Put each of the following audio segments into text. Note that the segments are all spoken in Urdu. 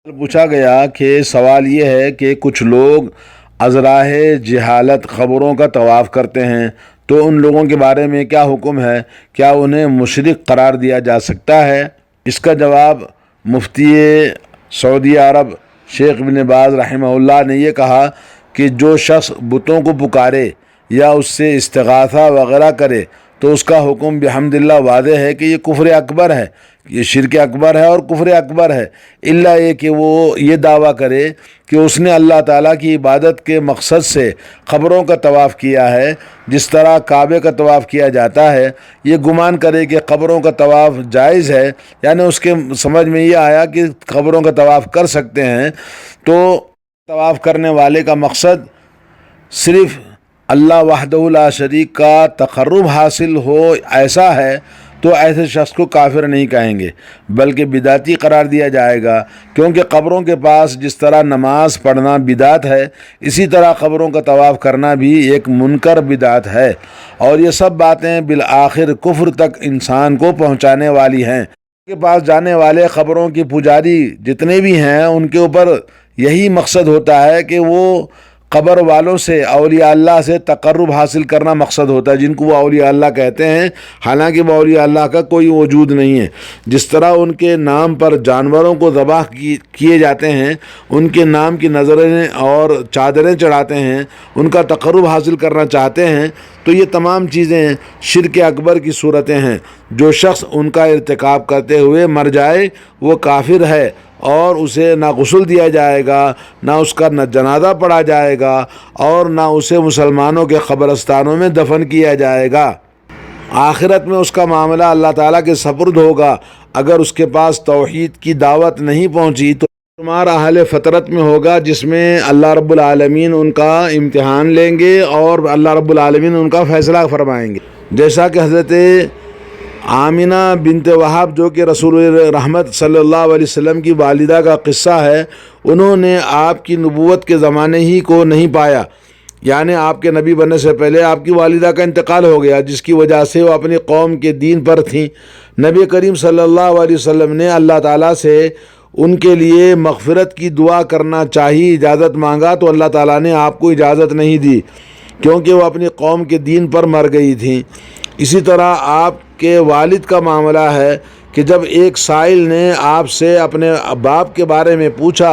پوچھا گیا کہ سوال یہ ہے کہ کچھ لوگ ازراہ جہالت قبروں کا طواف کرتے ہیں، تو ان لوگوں کے بارے میں کیا حکم ہے؟ کیا انہیں مشرک قرار دیا جا سکتا ہے؟ اس کا جواب مفتی سعودی عرب شیخ ابن باز رحمہ اللہ نے یہ کہا کہ جو شخص بتوں کو پکارے یا اس سے استغاثہ وغیرہ کرے تو اس کا حکم بحمد اللہ واضح ہے کہ یہ کفر اکبر ہے، یہ شرک اکبر ہے اور کفر اکبر ہے، الا یہ کہ وہ یہ دعویٰ کرے کہ اس نے اللہ تعالیٰ کی عبادت کے مقصد سے قبروں کا طواف کیا ہے، جس طرح کعبے کا طواف کیا جاتا ہے۔ یہ گمان کرے کہ قبروں کا طواف جائز ہے، یعنی اس کے سمجھ میں یہ آیا کہ قبروں کا طواف کر سکتے ہیں، تو طواف کرنے والے کا مقصد صرف اللہ وحدہ لا شریک کا تقرب حاصل ہو ایسا ہے، تو ایسے شخص کو کافر نہیں کہیں گے بلکہ بدعتی قرار دیا جائے گا، کیونکہ قبروں کے پاس جس طرح نماز پڑھنا بدعت ہے، اسی طرح قبروں کا طواف کرنا بھی ایک منکر بدعت ہے، اور یہ سب باتیں بالآخر کفر تک انسان کو پہنچانے والی ہیں۔ کے پاس جانے والے قبروں کی پجاری جتنے بھی ہیں، ان کے اوپر یہی مقصد ہوتا ہے کہ وہ قبر والوں سے، اولیاء اللہ سے تقرب حاصل کرنا مقصد ہوتا ہے، جن کو وہ اولیاء اللہ کہتے ہیں، حالانکہ وہ اولیاء اللہ کا کوئی وجود نہیں ہے۔ جس طرح ان کے نام پر جانوروں کو ذبح کیے جاتے ہیں، ان کے نام کی نظریں اور چادریں چڑھاتے ہیں، ان کا تقرب حاصل کرنا چاہتے ہیں، تو یہ تمام چیزیں شرک اکبر کی صورتیں ہیں۔ جو شخص ان کا ارتکاب کرتے ہوئے مر جائے وہ کافر ہے، اور اسے نہ غسل دیا جائے گا، نہ اس کا نہ جنازہ پڑھا جائے گا، اور نہ اسے مسلمانوں کے قبرستانوں میں دفن کیا جائے گا۔ آخرت میں اس کا معاملہ اللہ تعالیٰ کے سپرد ہوگا۔ اگر اس کے پاس توحید کی دعوت نہیں پہنچی تو شمار اہل فطرت میں ہوگا، جس میں اللہ رب العالمین ان کا امتحان لیں گے اور اللہ رب العالمین ان کا فیصلہ فرمائیں گے۔ جیسا کہ حضرت آمینہ بنت وہب، جو کہ رسول رحمت صلی اللہ علیہ وسلم کی والدہ کا قصہ ہے، انہوں نے آپ کی نبوت کے زمانے ہی کو نہیں پایا، یعنی آپ کے نبی بننے سے پہلے آپ کی والدہ کا انتقال ہو گیا، جس کی وجہ سے وہ اپنی قوم کے دین پر تھیں۔ نبی کریم صلی اللہ علیہ وسلم نے اللہ تعالیٰ سے ان کے لیے مغفرت کی دعا کرنا چاہی، اجازت مانگا، تو اللہ تعالیٰ نے آپ کو اجازت نہیں دی، کیونکہ وہ اپنی قوم کے دین پر مر گئی تھیں۔ اسی طرح آپ کے والد کا معاملہ ہے کہ جب ایک سائل نے آپ سے اپنے باپ کے بارے میں پوچھا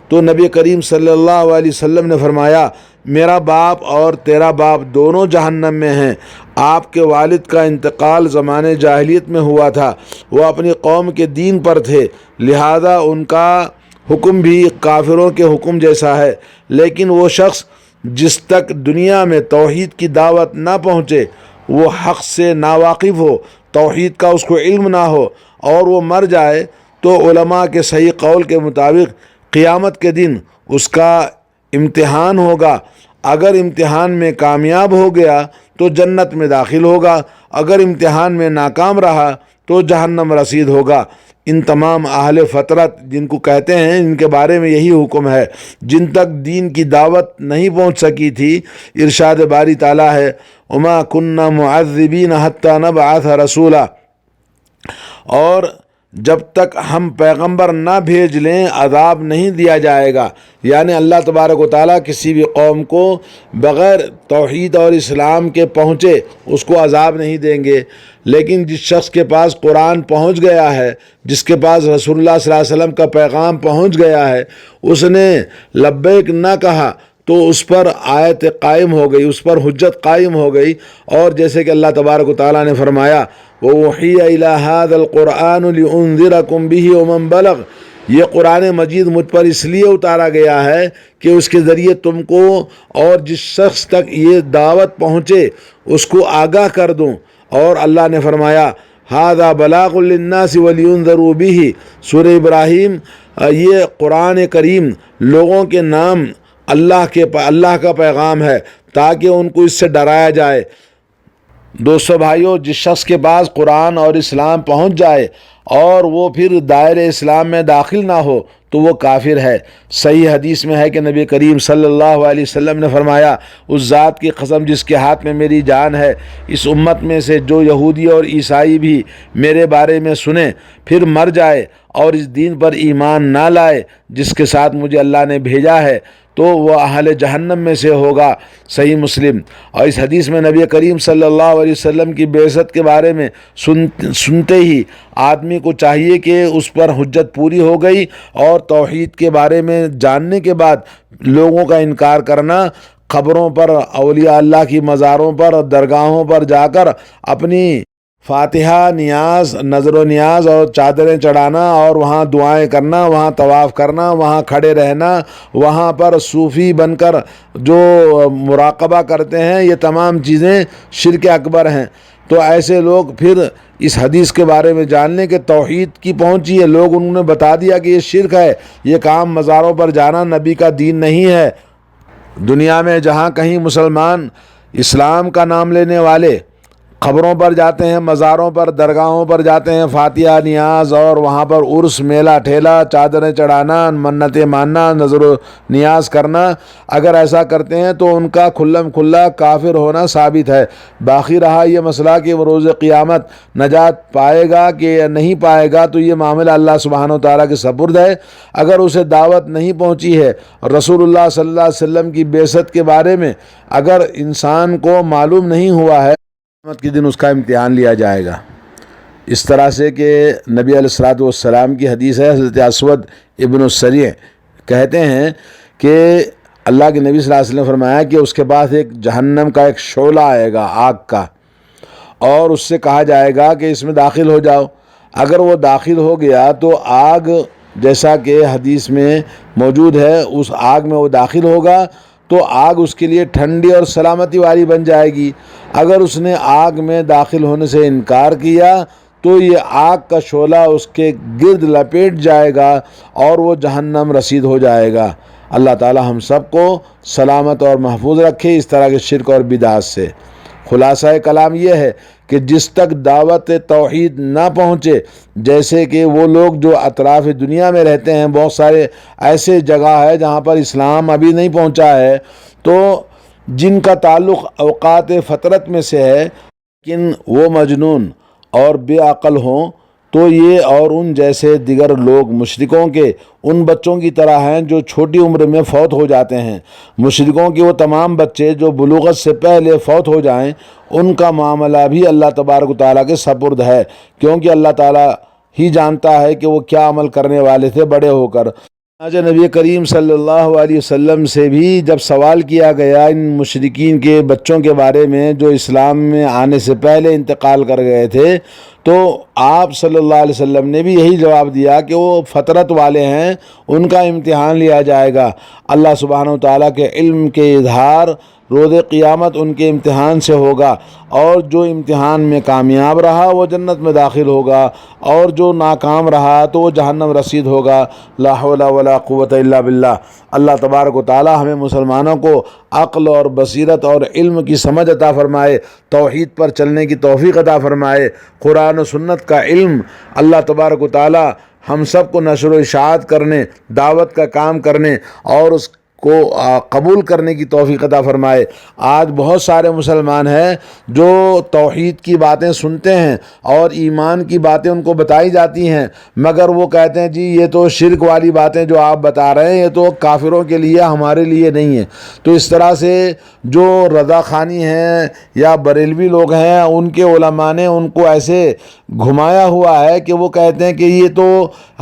تو نبی کریم صلی اللہ علیہ وسلم نے فرمایا، میرا باپ اور تیرا باپ دونوں جہنم میں ہیں۔ آپ کے والد کا انتقال زمانے جاہلیت میں ہوا تھا، وہ اپنی قوم کے دین پر تھے، لہذا ان کا حکم بھی کافروں کے حکم جیسا ہے۔ لیکن وہ شخص جس تک دنیا میں توحید کی دعوت نہ پہنچے، وہ حق سے ناواقف ہو، توحید کا اس کو علم نہ ہو، اور وہ مر جائے، تو علماء کے صحیح قول کے مطابق قیامت کے دن اس کا امتحان ہوگا۔ اگر امتحان میں کامیاب ہو گیا تو جنت میں داخل ہوگا، اگر امتحان میں ناکام رہا تو جہنم رسید ہوگا۔ ان تمام اہل فطرت جن کو کہتے ہیں، ان کے بارے میں یہی حکم ہے۔ جن تک دین کی دعوت نہیں پہنچ سکی تھی، ارشاد باری تعالیٰ ہے، وَمَا كُنَّا مُعَذِّبِينَ حَتَّى نَبْعَثَ رَسُولًا، اور جب تک ہم پیغمبر نہ بھیج لیں عذاب نہیں دیا جائے گا، یعنی اللہ تبارک و تعالیٰ کسی بھی قوم کو بغیر توحید اور اسلام کے پہنچے اس کو عذاب نہیں دیں گے۔ لیکن جس شخص کے پاس قرآن پہنچ گیا ہے، جس کے پاس رسول اللہ صلی اللہ علیہ وسلم کا پیغام پہنچ گیا ہے، اس نے لبیک نہ کہا تو اس پر آیت قائم ہو گئی، اس پر حجت قائم ہو گئی، اور جیسے کہ اللہ تبارک و تعالیٰ نے فرمایا، وَأُوحِيَ إِلَىٰ هَٰذَا الْقُرْآنُ لِأُنذِرَكُم بِهِ وَمَن بَلَغَ، یہ قرآن مجید مجھ پر اس لیے اتارا گیا ہے کہ اس کے ذریعے تم کو اور جس شخص تک یہ دعوت پہنچے اس کو آگاہ کر دوں۔ اور اللہ نے فرمایا، هَٰذَا بَلَاغٌ لِلنَّاسِ وَلِيُنذَرُوا بِهِ، سورہ ابراہیم، یہ قرآن کریم لوگوں کے نام اللہ کا پیغام ہے تاکہ ان کو اس سے ڈرایا جائے۔ دوستو بھائیو، جس شخص کے پاس قرآن اور اسلام پہنچ جائے اور وہ پھر دائرہ اسلام میں داخل نہ ہو تو وہ کافر ہے۔ صحیح حدیث میں ہے کہ نبی کریم صلی اللہ علیہ وسلم نے فرمایا، اس ذات کی قسم جس کے ہاتھ میں میری جان ہے، اس امت میں سے جو یہودی اور عیسائی بھی میرے بارے میں سنے پھر مر جائے اور اس دین پر ایمان نہ لائے جس کے ساتھ مجھے اللہ نے بھیجا ہے تو وہ اہل جہنم میں سے ہوگا۔ صحیح مسلم۔ اور اس حدیث میں نبی کریم صلی اللہ علیہ وسلم کی بعثت کے بارے میں سنتے ہی آدمی کو چاہیے کہ اس پر حجت پوری ہو گئی، اور توحید کے بارے میں جاننے کے بعد لوگوں کا انکار کرنا، قبروں پر، اولیاء اللہ کی مزاروں پر، درگاہوں پر جا کر اپنی فاتحہ، نیاز، نظر و نیاز اور چادریں چڑھانا اور وہاں دعائیں کرنا، وہاں طواف کرنا، وہاں کھڑے رہنا، وہاں پر صوفی بن کر جو مراقبہ کرتے ہیں، یہ تمام چیزیں شرک اکبر ہیں۔ تو ایسے لوگ پھر اس حدیث کے بارے میں جان لیں کہ توحید کی پہنچی ہے، لوگ انہوں نے بتا دیا کہ یہ شرک ہے، یہ کام مزاروں پر جانا نبی کا دین نہیں ہے۔ دنیا میں جہاں کہیں مسلمان اسلام کا نام لینے والے قبروں پر جاتے ہیں، مزاروں پر، درگاہوں پر جاتے ہیں، فاتحہ، نیاز اور وہاں پر عرس، میلہ ٹھیلا، چادریں چڑھانا، منتیں ماننا، نظر و نیاز کرنا، اگر ایسا کرتے ہیں تو ان کا کھلم کھلا کافر ہونا ثابت ہے۔ باقی رہا یہ مسئلہ کہ وہ روز قیامت نجات پائے گا کہ نہیں پائے گا، تو یہ معاملہ اللہ سبحانہ و تعالیٰ کے سپرد ہے۔ اگر اسے دعوت نہیں پہنچی ہے اور رسول اللہ صلی اللہ علیہ وسلم کی بعثت کے بارے میں اگر انسان کو معلوم نہیں ہوا ہے، قیامت کے دن اس کا امتحان لیا جائے گا۔ اس طرح سے کہ نبی علیہ الصلوۃ والسلام کی حدیث ہے، حضرت اسود ابن السریع کہتے ہیں کہ اللہ کے نبی صلی اللہ علیہ وسلم نے فرمایا کہ اس کے پاس ایک جہنم کا ایک شعلہ آئے گا آگ کا، اور اس سے کہا جائے گا کہ اس میں داخل ہو جاؤ۔ اگر وہ داخل ہو گیا تو آگ، جیسا کہ حدیث میں موجود ہے، اس آگ میں وہ داخل ہوگا تو آگ اس کے لیے ٹھنڈی اور سلامتی والی بن جائے گی۔ اگر اس نے آگ میں داخل ہونے سے انکار کیا تو یہ آگ کا شعلہ اس کے گرد لپیٹ جائے گا اور وہ جہنم رسید ہو جائے گا۔ اللہ تعالی ہم سب کو سلامت اور محفوظ رکھے اس طرح کے شرک اور بدعات سے۔ خلاصہ کلام یہ ہے کہ جس تک دعوت توحید نہ پہنچے، جیسے کہ وہ لوگ جو اطراف دنیا میں رہتے ہیں، بہت سارے ایسے جگہ ہے جہاں پر اسلام ابھی نہیں پہنچا ہے، تو جن کا تعلق اوقات فطرت میں سے ہے لیکن وہ مجنون اور بے عقل ہوں، تو یہ اور ان جیسے دیگر لوگ مشرکوں کے ان بچوں کی طرح ہیں جو چھوٹی عمر میں فوت ہو جاتے ہیں۔ مشرکوں کے وہ تمام بچے جو بلوغت سے پہلے فوت ہو جائیں، ان کا معاملہ بھی اللہ تبارک و تعالیٰ کے سپرد ہے، کیونکہ اللہ تعالیٰ ہی جانتا ہے کہ وہ کیا عمل کرنے والے تھے بڑے ہو کر۔ نبی کریم صلی اللہ علیہ وسلم سے بھی جب سوال کیا گیا ان مشرکین کے بچوں کے بارے میں جو اسلام میں آنے سے پہلے انتقال کر گئے تھے، تو آپ صلی اللہ علیہ وسلم نے بھی یہی جواب دیا کہ وہ فطرت والے ہیں، ان کا امتحان لیا جائے گا۔ اللہ سبحانہ و تعالیٰ کے علم کے اظہار روز قیامت ان کے امتحان سے ہوگا، اور جو امتحان میں کامیاب رہا وہ جنت میں داخل ہوگا، اور جو ناکام رہا تو وہ جہنم رسید ہوگا۔ لا حول ولا قوت الا باللہ۔ اللہ تبارک و تعالی ہمیں مسلمانوں کو عقل اور بصیرت اور علم کی سمجھ عطا فرمائے، توحید پر چلنے کی توفیق عطا فرمائے۔ قرآن و سنت کا علم اللہ تبارک و تعالی ہم سب کو نشر و اشاعت کرنے، دعوت کا کام کرنے اور اس کو قبول کرنے کی توفیق عطا فرمائے۔ آج بہت سارے مسلمان ہیں جو توحید کی باتیں سنتے ہیں اور ایمان کی باتیں ان کو بتائی جاتی ہیں، مگر وہ کہتے ہیں جی یہ تو شرک والی باتیں جو آپ بتا رہے ہیں یہ تو کافروں کے لیے، ہمارے لیے نہیں ہے۔ تو اس طرح سے جو رضا خانی ہیں یا بریلوی لوگ ہیں، ان کے علماء نے ان کو ایسے گھمایا ہوا ہے کہ وہ کہتے ہیں کہ یہ تو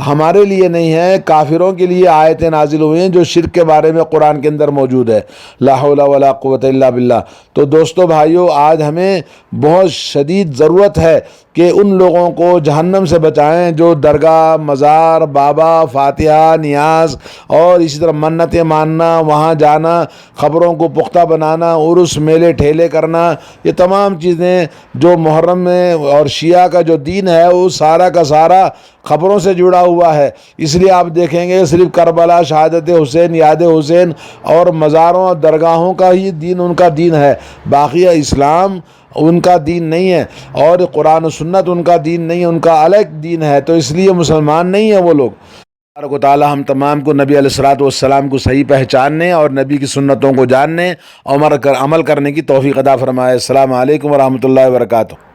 ہمارے لیے نہیں ہے، کافروں کے لیے آیتیں نازل ہوئی ہیں جو شرک کے بارے میں قرآن کے اندر موجود ہے۔ لا حول ولا قوت الا باللہ۔ تو دوستو بھائیو، آج ہمیں بہت شدید ضرورت ہے کہ ان لوگوں کو جہنم سے بچائیں جو درگاہ، مزار، بابا، فاتحہ، نیاز اور اسی طرح منتیں ماننا، وہاں جانا، خبروں کو پختہ بنانا، عرس، میلے ٹھیلے کرنا، یہ تمام چیزیں جو محرم میں اور شیعہ کا جو دین ہے وہ سارا کا سارا خبروں سے جڑا ہوا ہے۔ اس لیے آپ دیکھیں گے صرف کربلا، شہادت حسین، یاد حسین، دین اور مزاروں اور درگاہوں کا ہی دین ان کا دین ہے، باقی اسلام ان کا دین نہیں ہے، اور قرآن و سنت ان کا دین نہیں ہے، ان کا الگ دین ہے، تو اس لیے مسلمان نہیں ہیں وہ لوگ۔ تبارک و تعالی ہم تمام کو نبی علیہ الصلوۃ والسلام کو صحیح پہچاننے اور نبی کی سنتوں کو جاننے اور عمل کرنے کی توفیق عطا فرمائے۔ السلام علیکم ورحمۃ اللہ وبرکاتہ۔